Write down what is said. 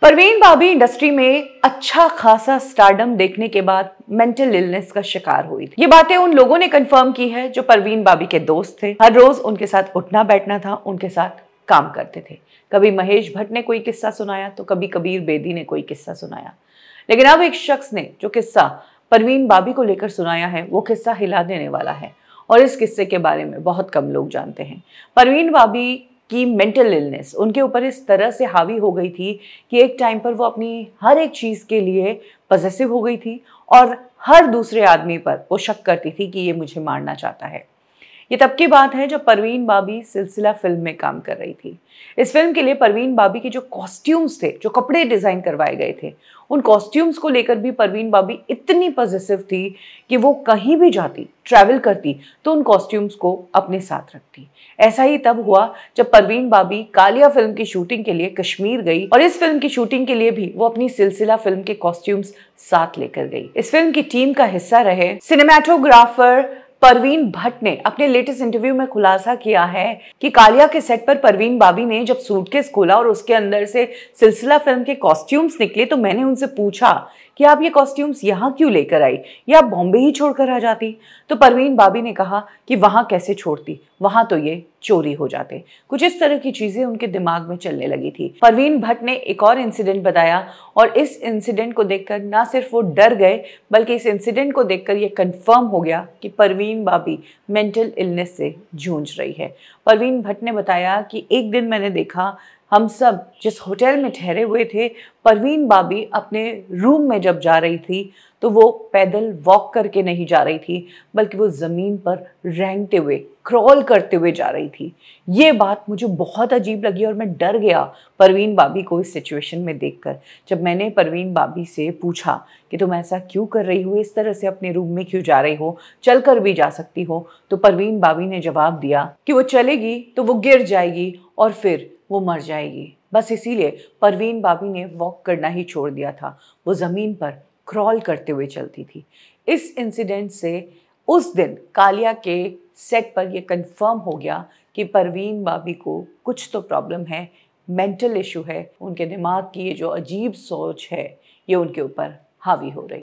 परवीन भाभी इंडस्ट्री में अच्छा खासा स्टारडम देखने के बाद मेंटल इलनेस का शिकार हुई थी। ये बातें उन लोगों ने कंफर्म की है जो परवीन भाभी के दोस्त थे। हर रोज उनके साथ उठना बैठना था, उनके साथ काम करते थे। कभी महेश भट्ट ने कोई किस्सा सुनाया तो कभी कबीर बेदी ने कोई किस्सा सुनाया, लेकिन अब एक शख्स ने जो किस्सा परवीन भाभी को लेकर सुनाया है वो किस्सा हिला देने वाला है और इस किस्से के बारे में बहुत कम लोग जानते हैं। परवीन भाभी कि मेंटल इलनेस उनके ऊपर इस तरह से हावी हो गई थी कि एक टाइम पर वो अपनी हर एक चीज़ के लिए पॉसेसिव हो गई थी और हर दूसरे आदमी पर वो शक करती थी कि ये मुझे मारना चाहता है। ये तब की बात है जब परवीन भाभी सिलसिला फिल्म में काम कर रही थी। इस फिल्म के लिए परवीन भाभी के जो कॉस्ट्यूम्स थे, जो कपड़े डिजाइन करवाए गए थे, उन कॉस्ट्यूम्स को लेकर भी परवीन भाभी इतनी पॉसेसिव थी कि वो कहीं भी जाती, ट्रैवल करती तो उन कॉस्ट्यूम्स को अपने साथ रखती। ऐसा ही तब हुआ जब परवीन भाभी कालिया फिल्म की शूटिंग के लिए कश्मीर गई और इस फिल्म की शूटिंग के लिए भी वो अपनी सिलसिला फिल्म के कॉस्ट्यूम्स साथ लेकर गई। इस फिल्म की टीम का हिस्सा रहे सिनेमैटोग्राफर परवीन भट्ट ने अपने लेटेस्ट इंटरव्यू में खुलासा किया है कि कालिया के सेट पर परवीन भाभी ने जब सूटकेस खोला और उसके अंदर से सिलसिला फिल्म के कॉस्ट्यूम्स निकले तो मैंने उनसे पूछा कि आप ये कॉस्ट्यूम्स यहाँ क्यों लेकर आई, या आप बॉम्बे ही छोड़कर आ जाती। तो परवीन भाभी ने कहा कि वहां कैसे छोड़ती, वहां तो ये चोरी हो जाते। कुछ इस तरह की चीजें उनके दिमाग में चलने लगी थी। परवीन भट्ट ने एक और इंसिडेंट बताया और इस इंसिडेंट को देखकर ना सिर्फ वो डर गए बल्कि इस इंसिडेंट को देखकर ये कंफर्म हो गया कि परवीन भाभी मेंटल इलनेस से जूझ रही है। परवीन भट्ट ने बताया कि एक दिन मैंने देखा, हम सब जिस होटल में ठहरे हुए थे, परवीन भाभी अपने रूम में जब जा रही थी तो वो पैदल वॉक करके नहीं जा रही थी बल्कि वो ज़मीन पर रेंगते हुए, क्रॉल करते हुए जा रही थी। ये बात मुझे बहुत अजीब लगी और मैं डर गया परवीन भाभी को इस सिचुएशन में देखकर। जब मैंने परवीन भाभी से पूछा कि तुम ऐसा क्यों कर रही हो, इस तरह से अपने रूम में क्यों जा रही हो, चल कर भी जा सकती हो, तो परवीन भाभी ने जवाब दिया कि वो चलेगी तो वो गिर जाएगी और फिर वो मर जाएगी। बस इसीलिए परवीन भाभी ने वॉक करना ही छोड़ दिया था, वो ज़मीन पर क्रॉल करते हुए चलती थी। इस इंसिडेंट से उस दिन कालिया के सेट पर यह कंफर्म हो गया कि परवीन भाभी को कुछ तो प्रॉब्लम है, मेंटल इशू है, उनके दिमाग की ये जो अजीब सोच है ये उनके ऊपर हावी हो रही।